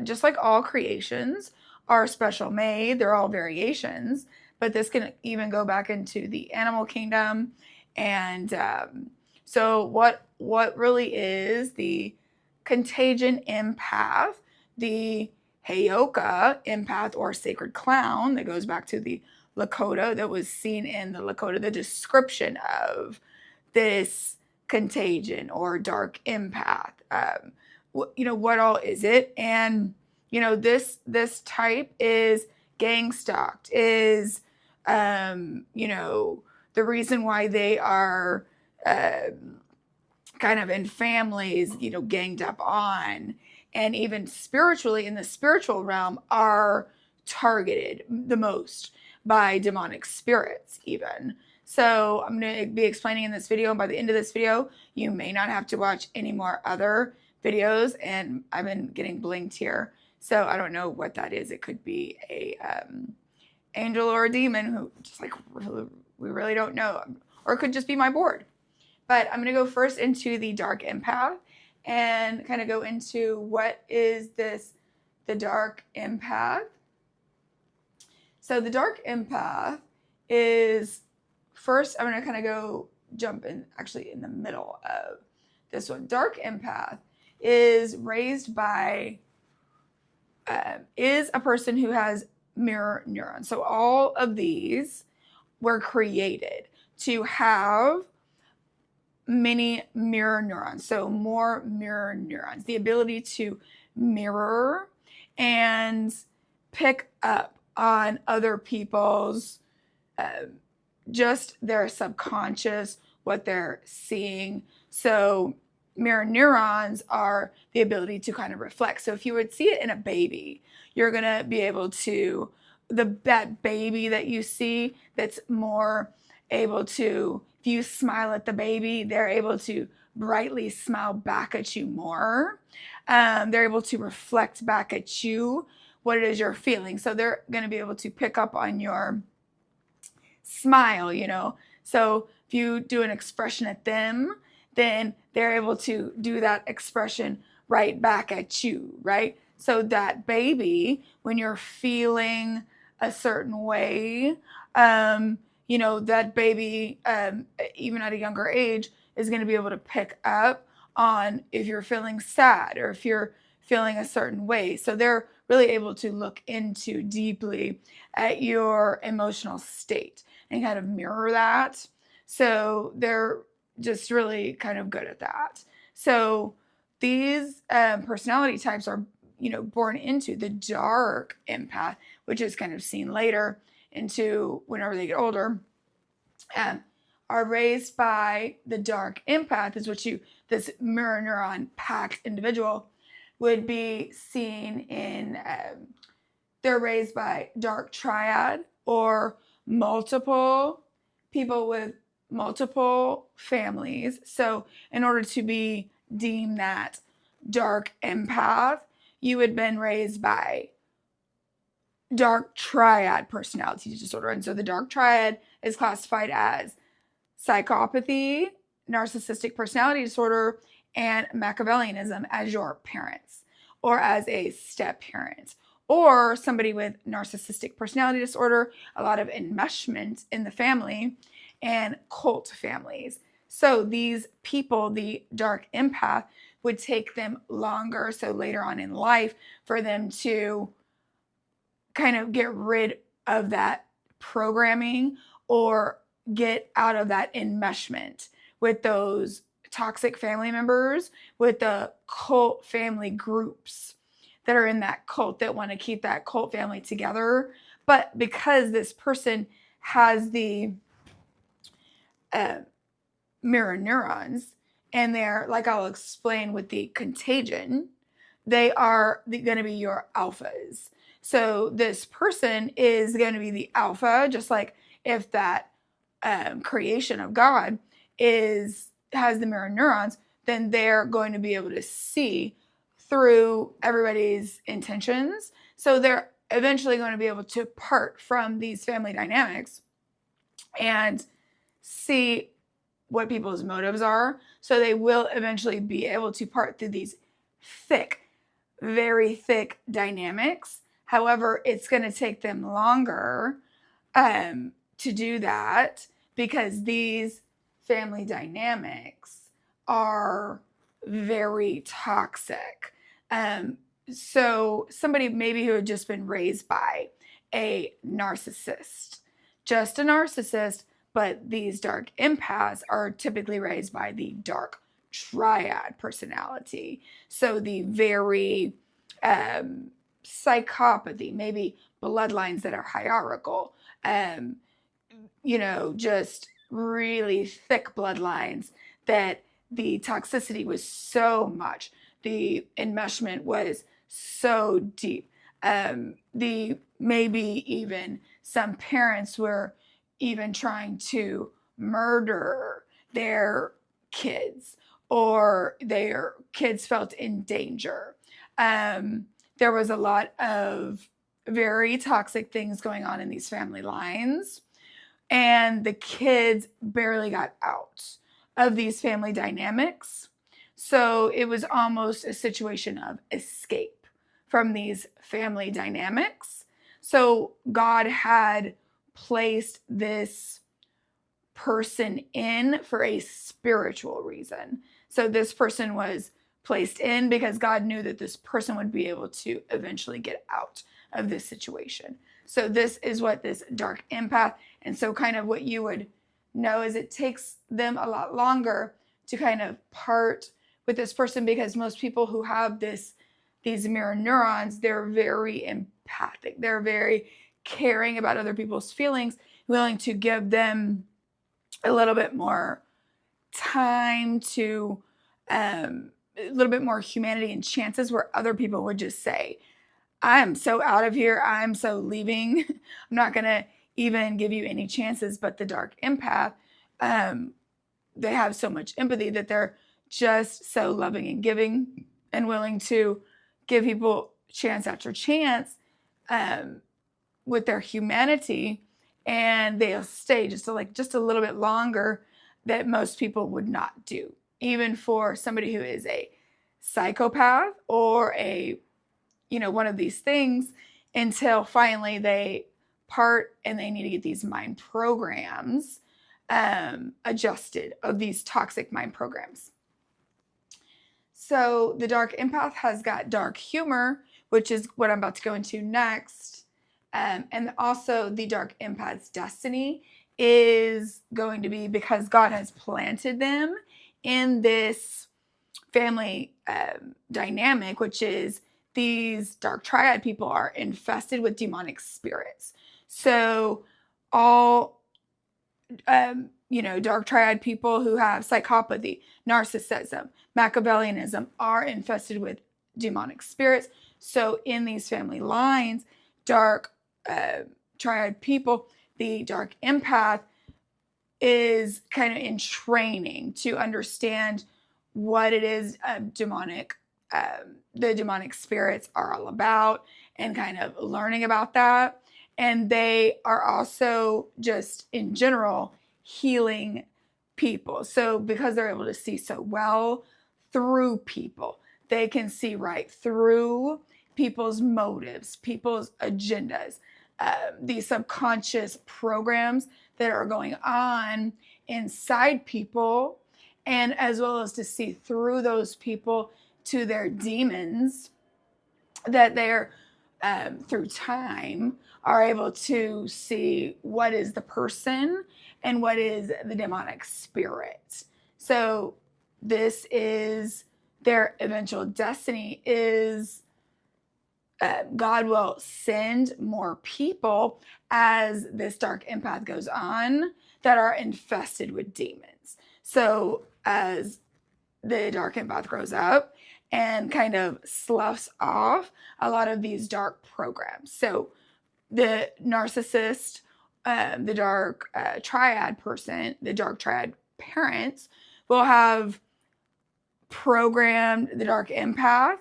just like all creations are special made, they're all variations, but this can even go back into the animal kingdom. And so what really is the Contagion Empath, the Heyoka Empath or sacred clown that goes back to the Lakota that was seen in the Lakota, the description of this contagion or dark empath. What all is it? And this type is gang stalked, is the reason why they are kind of in families, ganged up on, and even spiritually in the spiritual realm are targeted the most by demonic spirits even. So I'm going to be explaining in this video, and by the end of this video, you may not have to watch any more other videos, and I've been getting blinked here. So I don't know what that is. It could be a angel or a demon who just like we really don't know, or it could just be my board. But I'm going to go first into the Dark Empath and kind of go into what is this, the Dark Empath. So the Dark Empath is, first I'm going to kind of go jump in actually in the middle of this one. Dark Empath is raised by, is a person who has mirror neurons. So all of these were created to have many mirror neurons, so more mirror neurons, the ability to mirror and pick up on other people's just their subconscious, what they're seeing. So mirror neurons are the ability to kind of reflect. So if you would see it in a baby, you're going to be able to, that baby that you see that's more able to, if you smile at the baby, they're able to brightly smile back at you more. They're able to reflect back at you what it is you're feeling. So they're going to be able to pick up on your smile, So if you do an expression at them, then they're able to do that expression right back at you, right? So that baby, when you're feeling a certain way, that baby, even at a younger age, is going to be able to pick up on if you're feeling sad or if you're feeling a certain way. So they're really able to look into deeply at your emotional state and kind of mirror that. So they're just really kind of good at that. So these personality types are, born into the Dark Empath, which is kind of seen later into whenever they get older, are raised by the Dark Empath, is what this mirror neuron packed individual would be seen in, they're raised by dark triad or multiple people with multiple families. So in order to be deemed that Dark Empath, you had been raised by dark triad personality disorder. And so the dark triad is classified as psychopathy, narcissistic personality disorder, and Machiavellianism as your parents, or as a step parent, or somebody with narcissistic personality disorder, a lot of enmeshment in the family, and cult families. So these people, the Dark Empath, would take them longer, so later on in life, for them to kind of get rid of that programming or get out of that enmeshment with those toxic family members, with the cult family groups that are in that cult that want to keep that cult family together. But because this person has the mirror neurons, and they're, like I'll explain with the contagion, they are going to be your alphas. So this person is going to be the alpha, just like if that creation of God has the mirror neurons, then they're going to be able to see through everybody's intentions. So they're eventually going to be able to part from these family dynamics and see what people's motives are. So they will eventually be able to part through these thick very thick dynamics. However, it's going to take them longer to do that because these family dynamics are very toxic. So somebody maybe who had just been raised by a narcissist, just a narcissist, but these dark empaths are typically raised by the dark triad personality. So the very psychopathy, maybe bloodlines that are hierarchical, just really thick bloodlines that the toxicity was so much. The enmeshment was so deep. The maybe even some parents were even trying to murder their kids, or their kids felt in danger. There was a lot of very toxic things going on in these family lines, and the kids barely got out of these family dynamics. So it was almost a situation of escape from these family dynamics. So God had placed this person in for a spiritual reason. So this person was placed in because God knew that this person would be able to eventually get out of this situation. So this is what this dark empath, and so kind of what you would know is it takes them a lot longer to kind of part with this person, because most people who have these mirror neurons, they're very empathic. They're very caring about other people's feelings, willing to give them a little bit more time to a little bit more humanity and chances, where other people would just say, I'm so out of here, I'm so leaving, I'm not going to even give you any chances. But the dark empath, they have so much empathy that they're just so loving and giving and willing to give people chance after chance with their humanity, and they'll stay just a little bit longer that most people would not do, even for somebody who is a psychopath or a one of these things, until finally they part and they need to get these mind programs adjusted, of these toxic mind programs. So the dark empath has got dark humor, which is what I'm about to go into next. And also the dark empath's destiny is going to be, because God has planted them in this family dynamic, which is these dark triad people are infested with demonic spirits. So all dark triad people who have psychopathy, narcissism, Machiavellianism are infested with demonic spirits. So in these family lines, dark triad people, the dark empath is kind of in training to understand what it is the demonic spirits are all about, and kind of learning about that. And they are also just in general healing people. So because they're able to see so well through people, they can see right through people's motives, people's agendas, these subconscious programs that are going on inside people, and as well as to see through those people to their demons, that they're through time are able to see what is the person and what is the demonic spirit. So this is their eventual destiny, is God will send more people as this dark empath goes on that are infested with demons. So as the dark empath grows up and kind of sloughs off a lot of these dark programs. So the narcissist, the dark triad person, the dark triad parents will have programmed the dark empath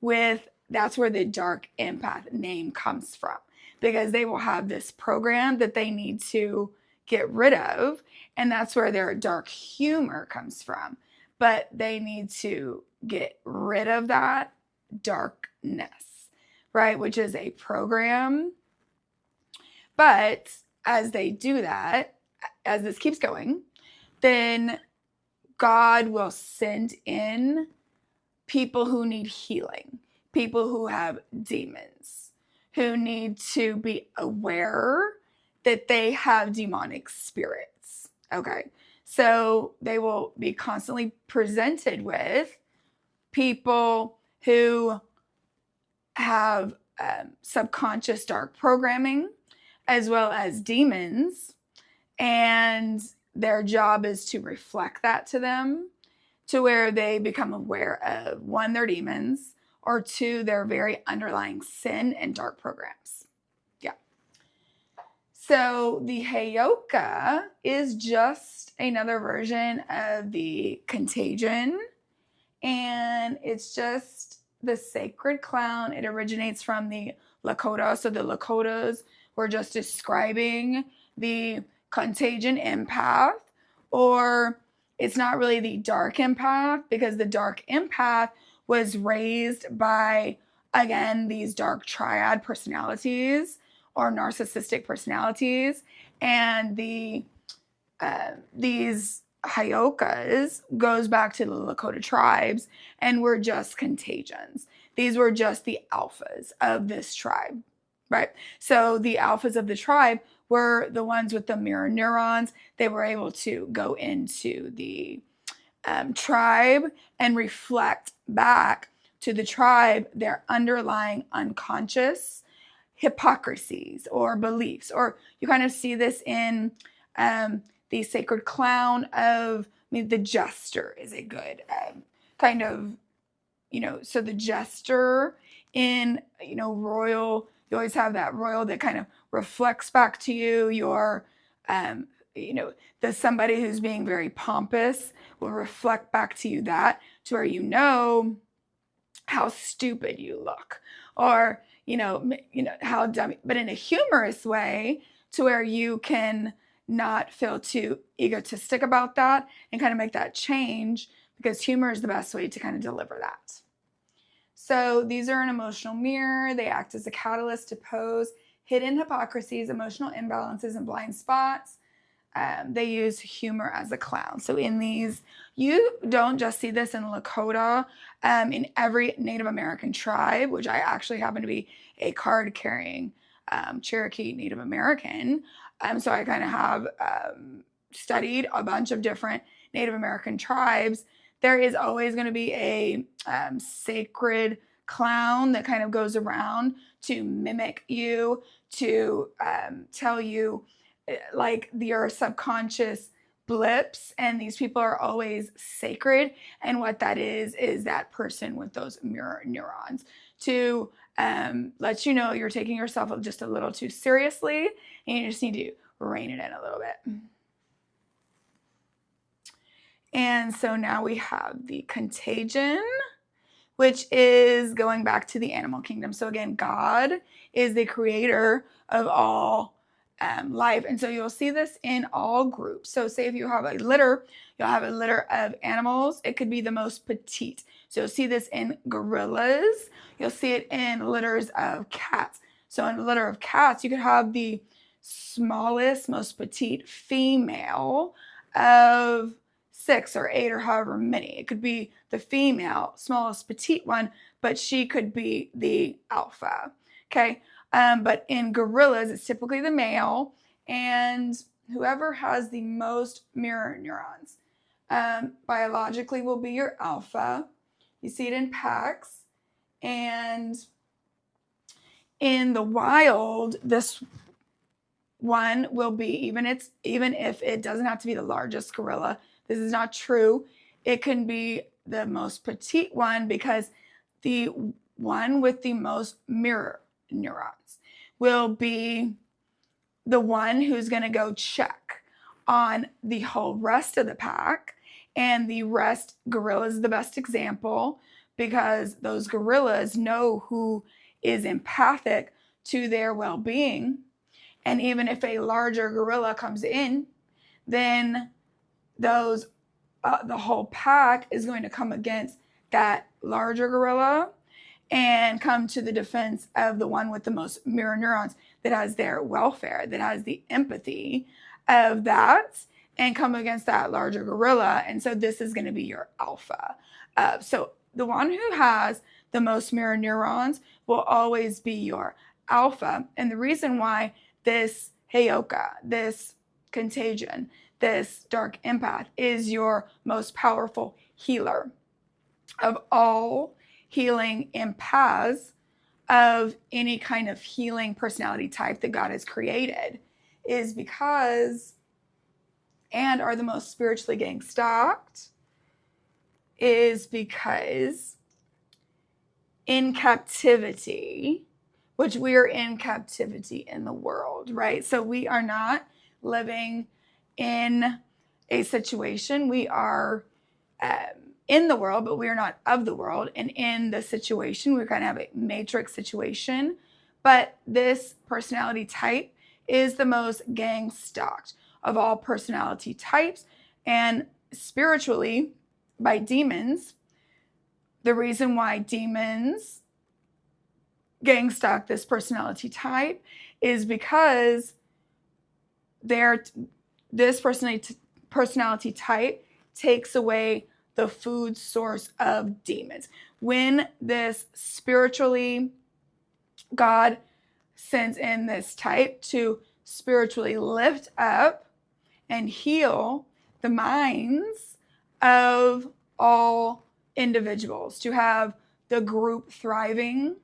with, that's where the dark empath name comes from, because they will have this program that they need to get rid of, and that's where their dark humor comes from. But they need to get rid of that darkness right? Which is a program. But as they do that, as this keeps going, then God will send in people who need healing, people who have demons, who need to be aware that they have demonic spirits. Okay. So they will be constantly presented with people who have subconscious dark programming, as well as demons, and their job is to reflect that to them, to where they become aware of, one, their demons, or two, their very underlying sin and dark programs. Yeah. So the Heyoka is just another version of the Contagion, and it's just the sacred clown. It originates from the Lakota. So the Lakotas were just describing the Contagion Empath, or it's not really the Dark Empath, because the Dark Empath was raised by, again, these dark Triad personalities or narcissistic personalities, and these Heyokas goes back to the Lakota tribes and were just contagions. These were just the alphas of this tribe, right? So the alphas of the tribe were the ones with the mirror neurons. They were able to go into the tribe and reflect back to the tribe their underlying unconscious hypocrisies or beliefs. Or you kind of see this in the sacred clown of, the jester is a good kind of, so the jester in, royal, you always have that royal that kind of reflects back to you. Your, somebody who's being very pompous will reflect back to you that, to where how stupid you look, or, how dumb, but in a humorous way, to where you can not feel too egotistic about that and kind of make that change, because humor is the best way to kind of deliver that. So these are an emotional mirror. They act as a catalyst to pose hidden hypocrisies, emotional imbalances, and blind spots. They use humor as a clown. So in these, you don't just see this in Lakota, in every Native American tribe, which I actually happen to be a card-carrying Cherokee Native American. So I kind of have studied a bunch of different Native American tribes. There is always going to be a sacred clown that kind of goes around to mimic you, to tell you like your subconscious blips, and these people are always sacred. And what that is that person with those mirror neurons to let you know you're taking yourself just a little too seriously, and you just need to rein it in a little bit. And so now we have the Contagion, which is going back to the animal kingdom. So again, God is the creator of all life. And so you'll see this in all groups. So say if you have a litter, you'll have a litter of animals. It could be the most petite. So you'll see this in gorillas. You'll see it in litters of cats. So in a litter of cats, you could have the smallest, most petite female of 6 or 8 or however many. It could be the female, smallest petite one, but she could be the alpha. Okay. But in gorillas, it's typically the male, and whoever has the most mirror neurons biologically will be your alpha. You see it in packs, and in the wild, this one will be, even if it doesn't have to be the largest gorilla. This is not true. It can be the most petite one, because the one with the most mirror neurons will be the one who's going to go check on the whole rest of the pack. And the rest, gorillas is the best example, because those gorillas know who is empathic to their well-being. And even if a larger gorilla comes in, then those the whole pack is going to come against that larger gorilla. and come to the defense of the one with the most mirror neurons, that has their welfare, that has the empathy of that, and come against that larger gorilla. And so this is going to be your alpha. So the one who has the most mirror neurons will always be your alpha. And the reason why this Heyoka, this Contagion, this Dark Empath is your most powerful healer of all healing empaths of any kind of healing personality type that God has created, is because, and are the most spiritually getting stalked, is because in captivity, which we are in captivity in the world, right? So we are not living in a situation. We are in the world, but we are not of the world. And in the situation, we kind of have a matrix situation. But this personality type is the most gang stalked of all personality types. And spiritually, by demons, the reason why demons gang stalk this personality type is because this personality type takes away the food source of demons. When this spiritually, God sends in this type to spiritually lift up and heal the minds of all individuals, to have the group thriving.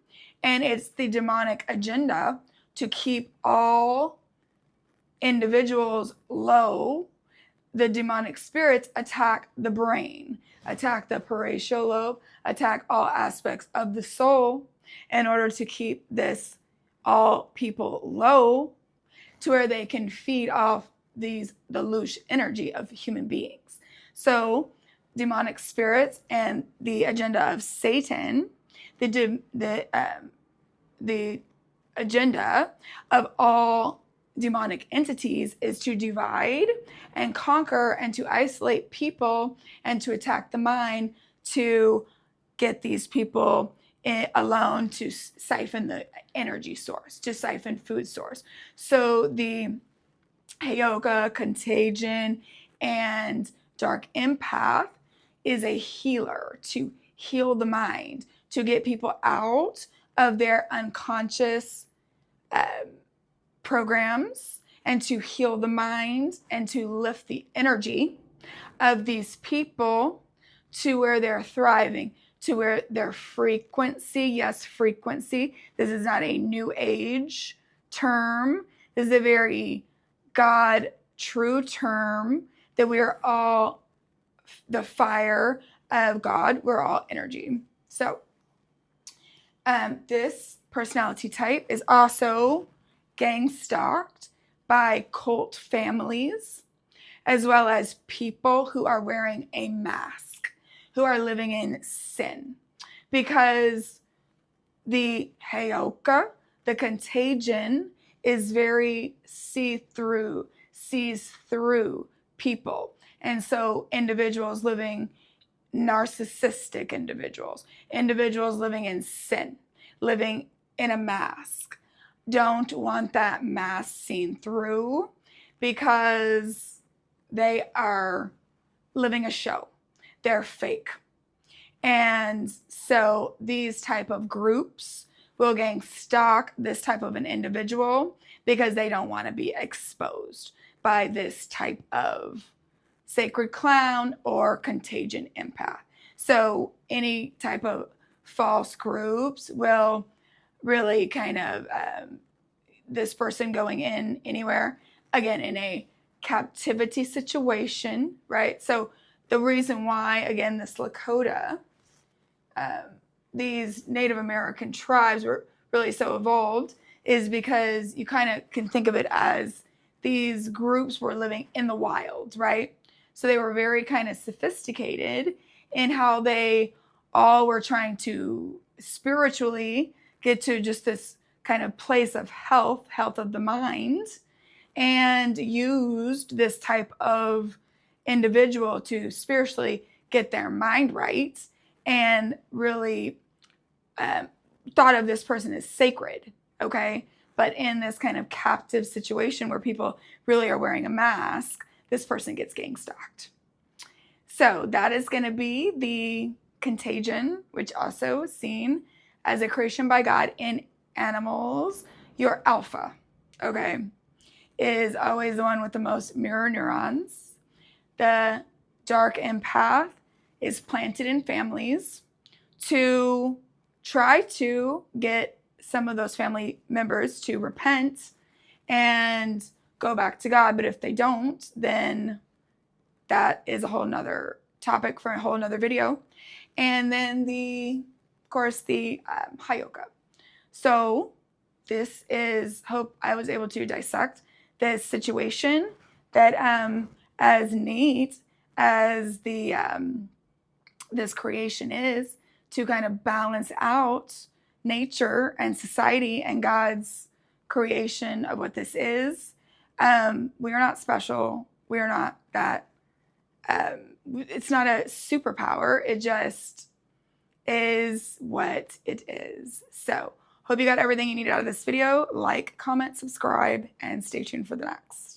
And it's the demonic agenda to keep all individuals low. The demonic spirits attack the brain, attack the parietal lobe, attack all aspects of the soul in order to keep this all people low, to where they can feed off the loose energy of human beings. So demonic spirits and the agenda of Satan, the agenda of all demonic entities is to divide and conquer and to isolate people and to attack the mind, to get these people alone, to siphon the energy source, to siphon food source. So the Heyoka, Contagion, and Dark Empath is a healer, to heal the mind, to get people out of their unconscious programs, and to heal the mind and to lift the energy of these people to where they're thriving, to where their frequency, yes, frequency. This is not a new age term. This is a very God true term, that we are all the fire of God. We're all energy. So this personality type is also gang stalked by cult families, as well as people who are wearing a mask, who are living in sin. Because the Heyoka, the Contagion, is very sees through people. And so individuals living, narcissistic individuals living in sin, living in a mask, don't want that mask seen through, because they are living a show. They're fake. And so these type of groups will gang stalk this type of an individual because they don't want to be exposed by this type of sacred clown or contagion empath. So any type of false groups will really kind of this person going in anywhere, again, in a captivity situation, right? So the reason why, again, this Lakota, these Native American tribes were really so evolved, is because you kind of can think of it as these groups were living in the wild, right? So they were very kind of sophisticated in how they all were trying to spiritually get to just this kind of place of health of the mind, and used this type of individual to spiritually get their mind right and really thought of this person as sacred, okay? But in this kind of captive situation where people really are wearing a mask, this person gets gang stalked. So that is going to be the Contagion, which also is seen as a creation by God in animals. Your alpha, okay, is always the one with the most mirror neurons. The Dark Empath is planted in families to try to get some of those family members to repent and go back to God. But if they don't, then that is a whole nother topic for a whole nother video. And then of course, the Heyoka. So this is, hope I was able to dissect this situation that as neat as the this creation is to kind of balance out nature and society and God's creation of what this is. We are not special. We are not that. It's not a superpower. It just is what it is. So hope you got everything you needed out of this video. Like, comment, subscribe, and stay tuned for the next.